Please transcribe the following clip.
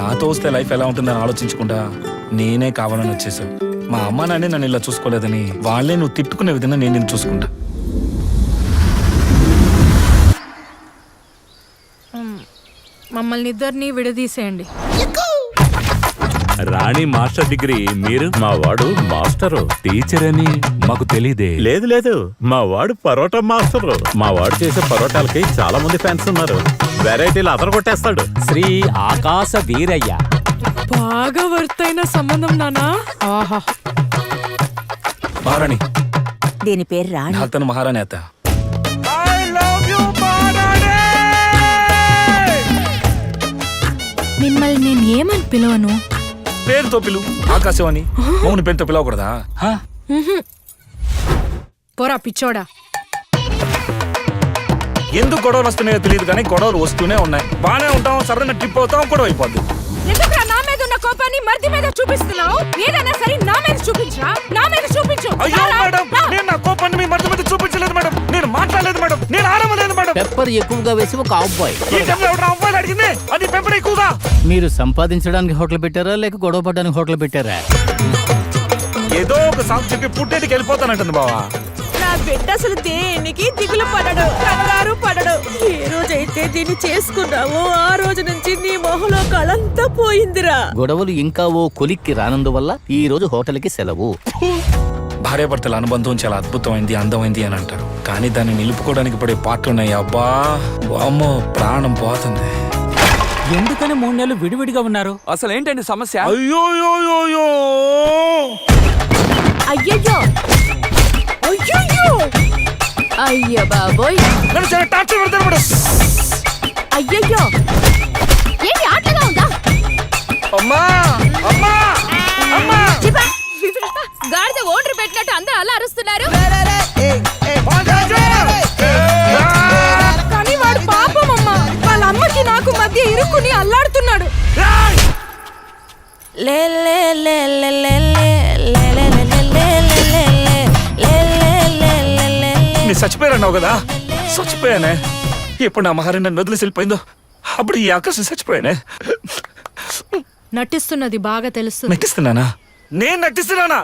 నాతో వస్తే లైఫ్ ఎలా ఉంటుందని ఆలోచించకుండా నేనే కావాలని వచ్చేసాను. మా అమ్మ నాన్నే నన్ను ఇలా చూసుకోలేదని వాళ్ళే నువ్వు తిట్టుకునే విధంగా నేను నిన్ను చూసుకుంటా. మమ్మల్ని ఇద్దరిని విడదీసేయండి. రాణి మాస్టర్ డిగ్రీ, మీరు? మా వాడు మాస్టరు. టీచర్ అని మాకు తెలీదే. లేదు లేదు, మా వాడు పరోటా మాస్టరు. మా వాడు చేసే పరోటాలకి చాలా మంది ఫ్యాన్స్ ఉన్నారు. వెరైటీలు అదరగొట్టేస్తాడు. శ్రీ ఆకాశ వీరయ్య. బాగా వర్తైన సంబంధం నానా. ఆహా, మహారాణి. దీని పేరు రాణి. అతను మహారాణి అత్త. మిమ్మల్ని నేను ఏమని పిలవను? పేరుతో పిలు. ఆకాశం అని. మౌని పేరుతో పిలవకూడదా? పోరా పిచ్చోడా. ఎందుకు గొడవలు వస్తున్నాయో తెలియదు కానీ గొడవలు వస్తూనే ఉన్నాయి. బానే ఉంటాం, సరైన ట్రిప్ అవుతాం, గొడవ అయిపోద్ది. ఎందుకురా నా మీద ఉన్న కోపాన్ని మర్ది మీద చూపిస్తున్నావు? ఏదైనా సరే నా మీద చూపించరా, నా మీద చూపించు. అయ్యో మేడం, నేను నా కోపాన్ని మీ మధ్య మధ్య చూపించలేదు మేడం. నేను మాట్లాడలేదు మేడం. నేను ఆడమలేదు మేడం. పెప్పర్ ఎక్కువగా వేసి ఒక అబ్బాయి. ఈ టైంలో ఎవరు అమ్మాయిలు అడిగింది? అది పెంపర్ ఎక్కువగా. మీరు సంపాదించడానికి హోటల్ పెట్టారా లేక గొడవ పడడానికి హోటల్ పెట్టారా? ఏదో ఒక సాగు చెప్పి పుట్టేటికి వెళ్ళిపోతానంటుంది బావా. నా బిడ్డ అసలు దేనికి దిగులు పడడు, కంగారు పడడు. ఏ రోజైతే దీన్ని చేసుకున్నావో ఆ రోజు నుంచి నీ మొహంలో కళంతా పోయిందిరా. గొడవలు ఇంకా ఓ కొలిక్కి రానందువల్ల ఈ రోజు హోటల్కి సెలవు. భార్యాభర్తల అనుబంధం చాలా అద్భుతమైంది, అందమైంది అని అంటారు. కానీ దాన్ని నిలుపుకోవడానికి పడే పాటలున్నాయి. అబ్బా అమ్మో, ప్రాణం పోతుంది. ఎందుకని 3 నెలలు విడివిడిగా ఉన్నారు? అసలు ఏంటండి సమస్య? అయ్యోయోయోయో, అయ్యయ్యో అయ్యయ్యో, అయ్య బాబోయ్, నన్ను చాలా టార్చర్ పెడతారు మేడం. అయ్యయ్యో, ఏంటి ఆటగా ఉందా? అమ్మా అమ్మా అమ్మా, గాడిద ఓర్డర్ పెట్టినట్టు అందరూ అలా అరుస్తున్నారు. కానీ వాడు పాపం అమ్మ, వాళ్ళ అమ్మకి నాకు మధ్య ఇరుక్కుని అల్లాడుతున్నాడు. నీ చచ్చిపోయారన్నావు కదా, చచ్చిపోయానే. ఎప్పుడు నా మహారాణి నన్ను వదిలేసి వెళ్ళిపోయిందో అప్పుడు ఈ ఆకాశం చచ్చిపోయానే. నటిస్తున్నది బాగా తెలుసు. నటిస్తున్నానా? నేను నటిస్తున్నానా?